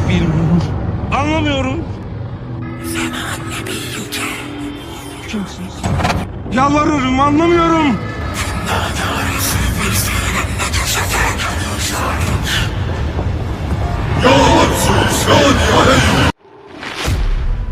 Bilmiyorum. Anlamıyorum. Kimsiniz? Yalvarırım, anlamıyorum.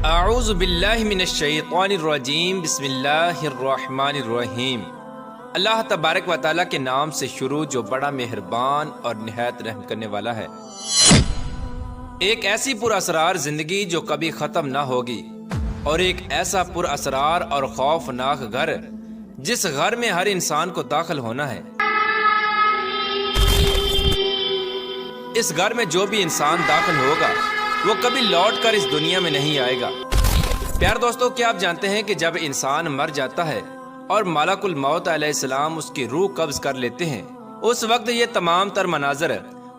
اعوذ باللہ من الشیطان الرجیم بسم اللہ الرحمن الرحیم۔ اللہ تبارک و تعالیٰ کے نام سے شروع جو بڑا مہربان اور نہایت رحم کرنے والا ہے۔ ایک ایسی پر اسرار زندگی جو کبھی ختم نہ ہوگی، اور ایک ایسا پر اسرار اور خوفناک گھر جس گھر میں ہر انسان کو داخل ہونا ہے۔ اس گھر میں جو بھی انسان داخل ہوگا وہ کبھی لوٹ کر اس دنیا میں نہیں آئے گا۔ پیار دوستو، کیا آپ جانتے ہیں کہ جب انسان مر جاتا ہے اور ملک الموت علیہ السلام اس کی روح قبض کر لیتے ہیں، اس وقت یہ تمام تر مناظر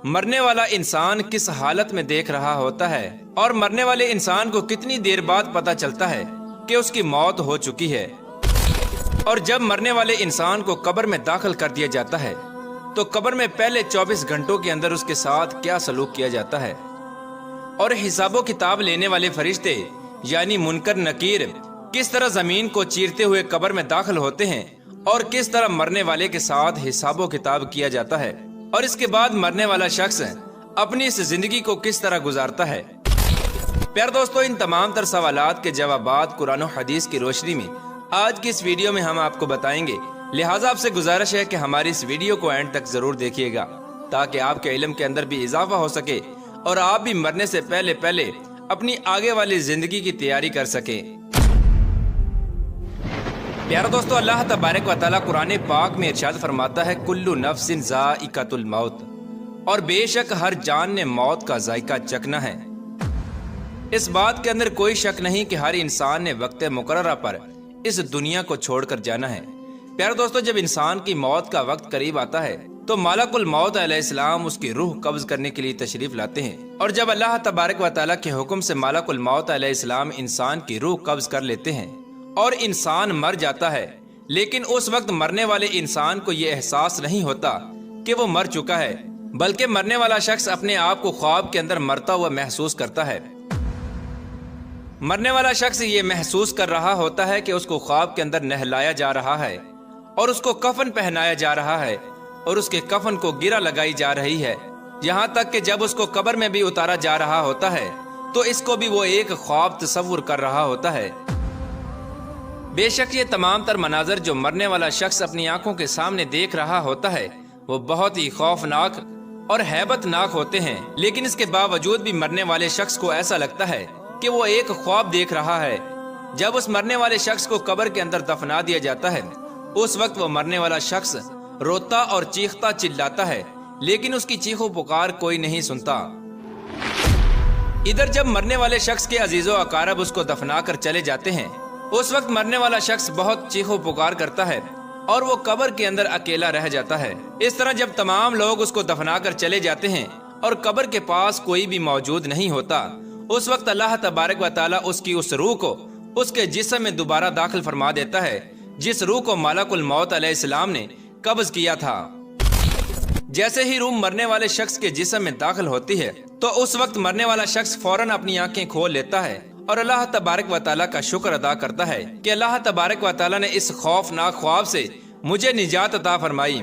مرنے والا انسان کس حالت میں دیکھ رہا ہوتا ہے، اور مرنے والے انسان کو کتنی دیر بعد پتہ چلتا ہے کہ اس کی موت ہو چکی ہے۔ اور جب مرنے والے انسان کو قبر میں داخل کر دیا جاتا ہے تو قبر میں پہلے 24 گھنٹوں کے اندر اس کے ساتھ کیا سلوک کیا جاتا ہے، اور حساب و کتاب لینے والے فرشتے یعنی منکر نکیر کس طرح زمین کو چیرتے ہوئے قبر میں داخل ہوتے ہیں، اور کس طرح مرنے والے کے ساتھ حساب و کتاب کیا جاتا ہے، اور اس کے بعد مرنے والا شخص اپنی اس زندگی کو کس طرح گزارتا ہے۔ پیار دوستو، ان تمام تر سوالات کے جوابات قرآن و حدیث کی روشنی میں آج کی اس ویڈیو میں ہم آپ کو بتائیں گے، لہٰذا آپ سے گزارش ہے کہ ہماری اس ویڈیو کو اینڈ تک ضرور دیکھیے گا تاکہ آپ کے علم کے اندر بھی اضافہ ہو سکے اور آپ بھی مرنے سے پہلے اپنی آگے والی زندگی کی تیاری کر سکیں۔ پیارا دوستو، اللہ تبارک و تعالیٰ قرآن پاک میں ارشاد فرماتا ہے کلُّ نفس ذائقۃ الموت، اور بے شک ہر جان نے موت کا ذائقہ چکھنا ہے۔ اس بات کے اندر کوئی شک نہیں کہ ہر انسان نے وقت مقررہ پر اس دنیا کو چھوڑ کر جانا ہے۔ پیارا دوستو، جب انسان کی موت کا وقت قریب آتا ہے تو ملک الموت علیہ السلام اس کی روح قبض کرنے کے لیے تشریف لاتے ہیں، اور جب اللہ تبارک و تعالیٰ کے حکم سے ملک الموت علیہ السلام انسان کی روح قبض کر لیتے ہیں اور انسان مر جاتا ہے، لیکن اس وقت مرنے والے انسان کو یہ احساس نہیں ہوتا کہ وہ مر چکا ہے، بلکہ مرنے والا شخص اپنے آپ کو خواب کے اندر مرتا ہوا محسوس کرتا ہے۔ مرنے والا شخص یہ محسوس کر رہا ہوتا ہے کہ اس کو خواب کے اندر نہلایا جا رہا ہے، اور اس کو کفن پہنایا جا رہا ہے، اور اس کے کفن کو گرہ لگائی جا رہی ہے، یہاں تک کہ جب اس کو قبر میں بھی اتارا جا رہا ہوتا ہے تو اس کو بھی وہ ایک خواب تصور کر رہا ہوتا ہے۔ بے شک یہ تمام تر مناظر جو مرنے والا شخص اپنی آنکھوں کے سامنے دیکھ رہا ہوتا ہے وہ بہت ہی خوفناک اور ہیبت ناک ہوتے ہیں، لیکن اس کے باوجود بھی مرنے والے شخص کو ایسا لگتا ہے کہ وہ ایک خواب دیکھ رہا ہے۔ جب اس مرنے والے شخص کو قبر کے اندر دفنا دیا جاتا ہے اس وقت وہ مرنے والا شخص روتا اور چیختا چلاتا ہے، لیکن اس کی چیخ و پکار کوئی نہیں سنتا۔ ادھر جب مرنے والے شخص کے عزیز و اقارب اس کو دفنا کر چلے جاتے ہیں اس وقت مرنے والا شخص بہت چیخ و پکار کرتا ہے اور وہ قبر کے اندر اکیلا رہ جاتا ہے۔ اس طرح جب تمام لوگ اس کو دفنا کر چلے جاتے ہیں اور قبر کے پاس کوئی بھی موجود نہیں ہوتا، اس وقت اللہ تبارک و تعالیٰ اس کی اس روح کو اس کے جسم میں دوبارہ داخل فرما دیتا ہے جس روح کو ملک الموت علیہ السلام نے قبض کیا تھا۔ جیسے ہی روح مرنے والے شخص کے جسم میں داخل ہوتی ہے تو اس وقت مرنے والا شخص فوراً اپنی آنکھیں کھول لیتا ہے اور اللہ تبارک و تعالیٰ کا شکر ادا کرتا ہے کہ اللہ تبارک و تعالیٰ نے اس خوفناک خواب سے مجھے نجات عطا فرمائی۔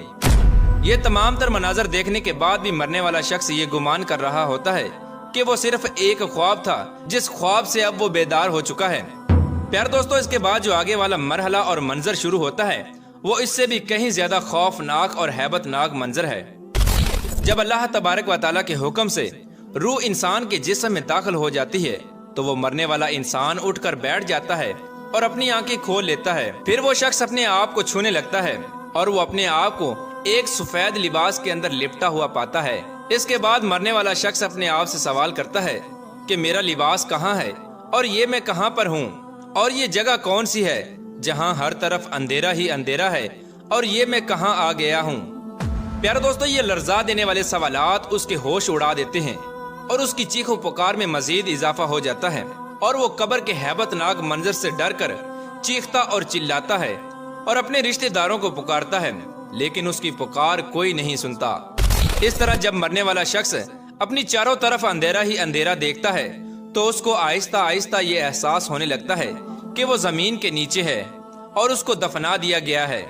یہ تمام تر مناظر دیکھنے کے بعد بھی مرنے والا شخص یہ گمان کر رہا ہوتا ہے کہ وہ صرف ایک خواب تھا جس خواب سے اب وہ بیدار ہو چکا ہے۔ پیار دوستو، اس کے بعد جو آگے والا مرحلہ اور منظر شروع ہوتا ہے وہ اس سے بھی کہیں زیادہ خوفناک اور ہیبت ناک منظر ہے۔ جب اللہ تبارک و تعالیٰ کے حکم سے روح انسان کے جسم میں داخل ہو جاتی ہے تو وہ مرنے والا انسان اٹھ کر بیٹھ جاتا ہے اور اپنی آنکھیں کھول لیتا ہے۔ پھر وہ شخص اپنے آپ کو چھونے لگتا ہے اور وہ اپنے آپ کو ایک سفید لباس کے اندر لپٹا ہوا پاتا ہے۔ اس کے بعد مرنے والا شخص اپنے آپ سے سوال کرتا ہے کہ میرا لباس کہاں ہے، اور یہ میں کہاں پر ہوں، اور یہ جگہ کون سی ہے جہاں ہر طرف اندھیرا ہی اندھیرا ہے، اور یہ میں کہاں آ گیا ہوں۔ پیارے دوستو، یہ لرزا دینے والے سوالات اس کے ہوش اڑا دیتے ہیں اور اس کی چیخ و پکار میں مزید اضافہ ہو جاتا ہے، اور وہ قبر کے ہیبت ناک منظر سے ڈر کر چیختا اور چلاتا ہے اور اپنے رشتہ داروں کو پکارتا ہے، لیکن اس کی پکار کوئی نہیں سنتا۔ اس طرح جب مرنے والا شخص اپنی چاروں طرف اندھیرا ہی اندھیرا دیکھتا ہے تو اس کو آہستہ آہستہ یہ احساس ہونے لگتا ہے کہ وہ زمین کے نیچے ہے اور اس کو دفنا دیا گیا ہے۔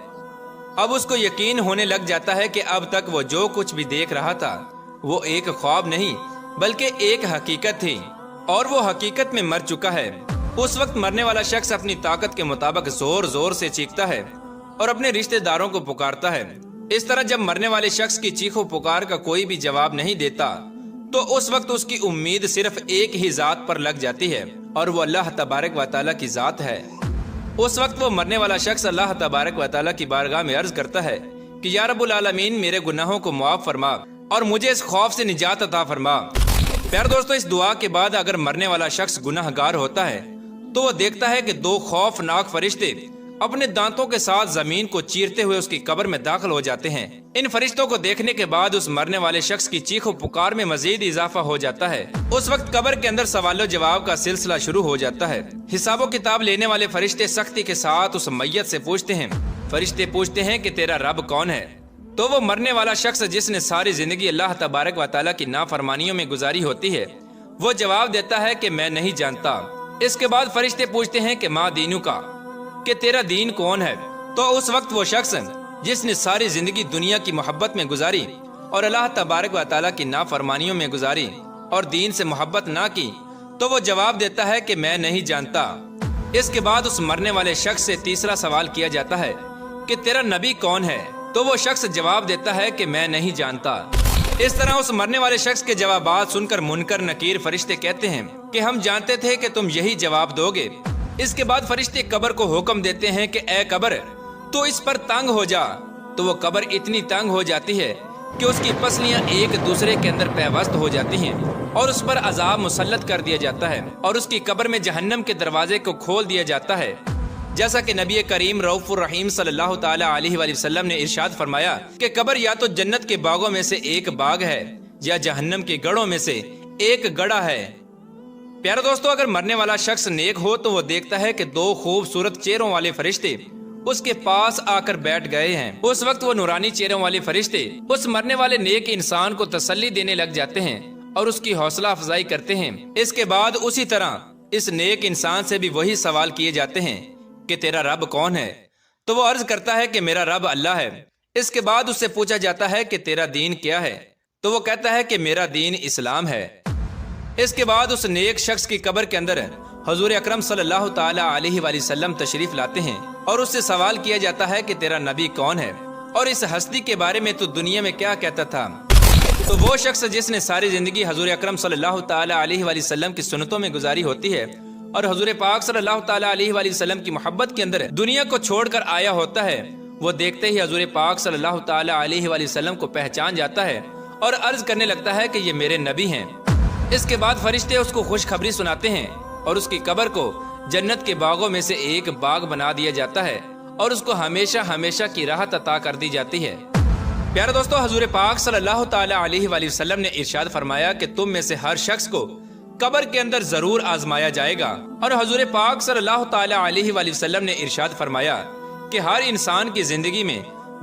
اب اس کو یقین ہونے لگ جاتا ہے کہ اب تک وہ جو کچھ بھی دیکھ رہا تھا وہ ایک خواب نہیں بلکہ ایک حقیقت تھی اور وہ حقیقت میں مر چکا ہے۔ اس وقت مرنے والا شخص اپنی طاقت کے مطابق زور زور سے چیختا ہے اور اپنے رشتہ داروں کو پکارتا ہے۔ اس طرح جب مرنے والے شخص کی چیخو پکار کا کوئی بھی جواب نہیں دیتا تو اس وقت اس کی امید صرف ایک ہی ذات پر لگ جاتی ہے اور وہ اللہ تبارک و تعالیٰ کی ذات ہے۔ اس وقت وہ مرنے والا شخص اللہ تبارک و تعالیٰ کی بارگاہ میں عرض کرتا ہے کہ یا رب العالمین میرے گناہوں کو معاف فرما اور مجھے اس خوف سے نجات عطا فرما۔ پیارے دوستو، اس دعا کے بعد اگر مرنے والا شخص گناہ گار ہوتا ہے تو وہ دیکھتا ہے کہ دو خوفناک فرشتے اپنے دانتوں کے ساتھ زمین کو چیرتے ہوئے اس کی قبر میں داخل ہو جاتے ہیں۔ ان فرشتوں کو دیکھنے کے بعد اس مرنے والے شخص کی چیخ و پکار میں مزید اضافہ ہو جاتا ہے۔ اس وقت قبر کے اندر سوال و جواب کا سلسلہ شروع ہو جاتا ہے۔ حساب و کتاب لینے والے فرشتے سختی کے ساتھ اس میت سے پوچھتے ہیں۔ فرشتے پوچھتے ہیں کہ تیرا رب کون ہے؟ تو وہ مرنے والا شخص جس نے ساری زندگی اللہ تبارک و تعالیٰ کی نافرمانیوں میں گزاری ہوتی ہے وہ جواب دیتا ہے کہ میں نہیں جانتا۔ اس کے بعد فرشتے پوچھتے ہیں کہ ما دینو کا، کہ تیرا دین کون ہے؟ تو اس وقت وہ شخص جس نے ساری زندگی دنیا کی محبت میں گزاری اور اللہ تبارک و تعالیٰ کی نافرمانیوں میں گزاری اور دین سے محبت نہ کی تو وہ جواب دیتا ہے کہ میں نہیں جانتا۔ اس کے بعد اس مرنے والے شخص سے تیسرا سوال کیا جاتا ہے کہ تیرا نبی کون ہے؟ تو وہ شخص جواب دیتا ہے کہ میں نہیں جانتا۔ اس طرح اس مرنے والے شخص کے جوابات سن کر منکر نکیر فرشتے کہتے ہیں کہ ہم جانتے تھے کہ تم یہی جواب دو گے۔ اس کے بعد فرشتے قبر کو حکم دیتے ہیں کہ اے قبر تو اس پر تنگ ہو جا۔ تو وہ قبر اتنی تنگ ہو جاتی ہے کہ اس کی پسلیاں ایک دوسرے کے اندر پیوست ہو جاتی ہیں اور اس پر عذاب مسلط کر دیا جاتا ہے اور اس کی قبر میں جہنم کے دروازے کو کھول دیا جاتا ہے، جیسا کہ نبی کریم رؤوف الرحیم صلی اللہ تعالی علیہ وآلہ وسلم نے ارشاد فرمایا کہ قبر یا تو جنت کے باغوں میں سے ایک باغ ہے یا جہنم کے گڑھوں میں سے ایک گڑھا ہے۔ پیارے دوستو، اگر مرنے والا شخص نیک ہو تو وہ دیکھتا ہے کہ دو خوبصورت چہروں والے فرشتے اس کے پاس آ کر بیٹھ گئے ہیں۔ اس وقت وہ نورانی چہروں والے فرشتے اس مرنے والے نیک انسان کو تسلی دینے لگ جاتے ہیں اور اس کی حوصلہ افزائی کرتے ہیں۔ اس کے بعد اسی طرح اس نیک انسان سے بھی وہی سوال کیے جاتے ہیں کہ تیرا رب کون ہے؟ تو وہ عرض کرتا ہے کہ میرا رب اللہ ہے۔ اس کے بعد اس سے پوچھا جاتا ہے کہ تیرا دین کیا ہے؟ تو وہ کہتا ہے کہ میرا دین اسلام ہے۔ اس کے بعد اس نیک شخص کی قبر کے اندر حضور اکرم صلی اللہ تعالی علیہ وآلہ وسلم تشریف لاتے ہیں اور اس سے سوال کیا جاتا ہے کہ تیرا نبی کون ہے اور اس ہستی کے بارے میں تو دنیا میں کیا کہتا تھا؟ تو وہ شخص جس نے ساری زندگی حضور اکرم صلی اللہ تعالی علیہ وآلہ وسلم کی سنتوں میں گزاری ہوتی ہے اور حضور پاک صلی اللہ تعالی علیہ وآلہ وسلم کی محبت کے اندر دنیا کو چھوڑ کر آیا ہوتا ہے، وہ دیکھتے ہی حضور پاک صلی اللہ تعالی علیہ وآلہ وسلم کو پہچان جاتا ہے اور عرض کرنے لگتا ہے کہ یہ میرے نبی ہیں۔ اس کے بعد فرشتے اس کو خوشخبری سناتے ہیں اور اس کی قبر کو جنت کے باغوں میں سے ایک باغ بنا دیا جاتا ہے اور اس کو ہمیشہ ہمیشہ کی راحت عطا کر دی جاتی ہے۔ پیارے دوستو، حضور پاک صلی اللہ تعالی علیہ وآلہ وسلم نے ارشاد فرمایا کہ تم میں سے ہر شخص کو قبر کے اندر ضرور آزمایا جائے گا، اور حضور پاک صلی اللہ تعالی علیہ وآلہ وسلم نے ارشاد فرمایا کہ ہر انسان کی زندگی میں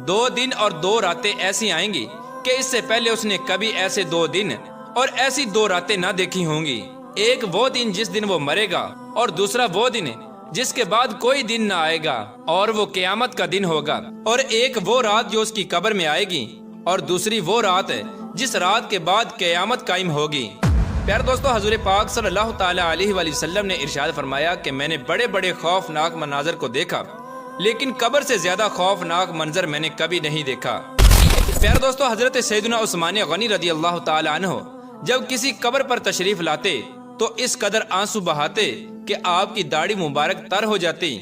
2 دن اور 2 راتیں ایسی آئیں گی کہ اس سے پہلے اس نے کبھی ایسے 2 دن اور ایسی 2 راتیں نہ دیکھی ہوں گی۔ ایک وہ دن جس دن وہ مرے گا اور دوسرا وہ دن جس کے بعد کوئی دن نہ آئے گا اور وہ قیامت کا دن ہوگا، اور ایک وہ رات جو اس کی قبر میں آئے گی اور دوسری وہ رات جس رات کے بعد قیامت قائم ہوگی۔ پیارے دوستو، حضور پاک صلی اللہ تعالی علیہ وآلہ وسلم نے ارشاد فرمایا کہ میں نے بڑے بڑے خوفناک مناظر کو دیکھا لیکن قبر سے زیادہ خوفناک منظر میں نے کبھی نہیں دیکھا۔ پیارے دوستو، حضرت سیدنا عثمان غنی رضی اللہ تعالی عنہ جب کسی قبر پر تشریف لاتے تو اس قدر آنسو بہاتے کہ آپ کی داڑھی مبارک تر ہو جاتی۔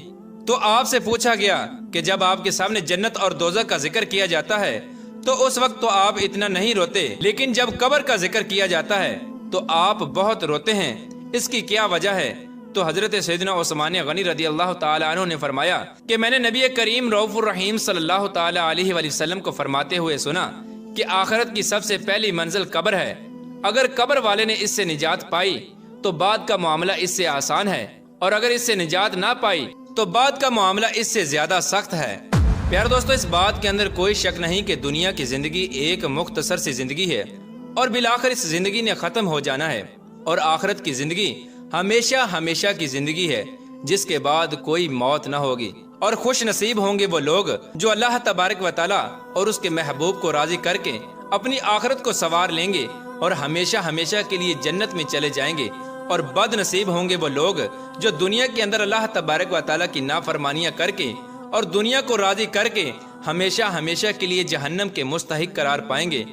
تو آپ سے پوچھا گیا کہ جب آپ کے سامنے جنت اور دوزخ کا ذکر کیا جاتا ہے تو اس وقت تو آپ اتنا نہیں روتے، لیکن جب قبر کا ذکر کیا جاتا ہے تو آپ بہت روتے ہیں، اس کی کیا وجہ ہے؟ تو حضرت سیدنا عثمان غنی رضی اللہ تعالی عنہ نے فرمایا کہ میں نے نبی کریم رؤوف الرحیم صلی اللہ تعالی علیہ وآلہ وسلم کو فرماتے ہوئے سنا کہ آخرت کی سب سے پہلی منزل قبر ہے، اگر قبر والے نے اس سے نجات پائی تو بعد کا معاملہ اس سے آسان ہے، اور اگر اس سے نجات نہ پائی تو بعد کا معاملہ اس سے زیادہ سخت ہے۔ پیارے دوستو، اس بات کے اندر کوئی شک نہیں کہ دنیا کی زندگی ایک مختصر سی زندگی ہے اور بالآخر اس زندگی نے ختم ہو جانا ہے، اور آخرت کی زندگی ہمیشہ ہمیشہ کی زندگی ہے جس کے بعد کوئی موت نہ ہوگی۔ اور خوش نصیب ہوں گے وہ لوگ جو اللہ تبارک و تعالی اور اس کے محبوب کو راضی کر کے اپنی آخرت کو سنوار لیں گے اور ہمیشہ ہمیشہ کے لیے جنت میں چلے جائیں گے۔ اور بد نصیب ہوں گے وہ لوگ جو دنیا کے اندر اللہ تبارک و تعالی کی نافرمانیاں کر کے اور دنیا کو راضی کر کے ہمیشہ ہمیشہ کے لیے جہنم کے مستحق قرار پائیں گے۔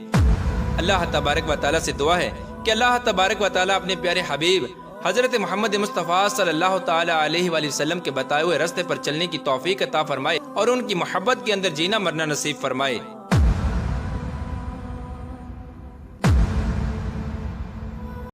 اللہ تبارک و تعالی سے دعا ہے کہ اللہ تبارک و تعالی اپنے پیارے حبیب حضرت محمد مصطفیٰ صلی اللہ تعالی علیہ وآلہ وسلم کے بتائے ہوئے راستے پر چلنے کی توفیق عطا فرمائے اور ان کی محبت کے اندر جینا مرنا نصیب فرمائے۔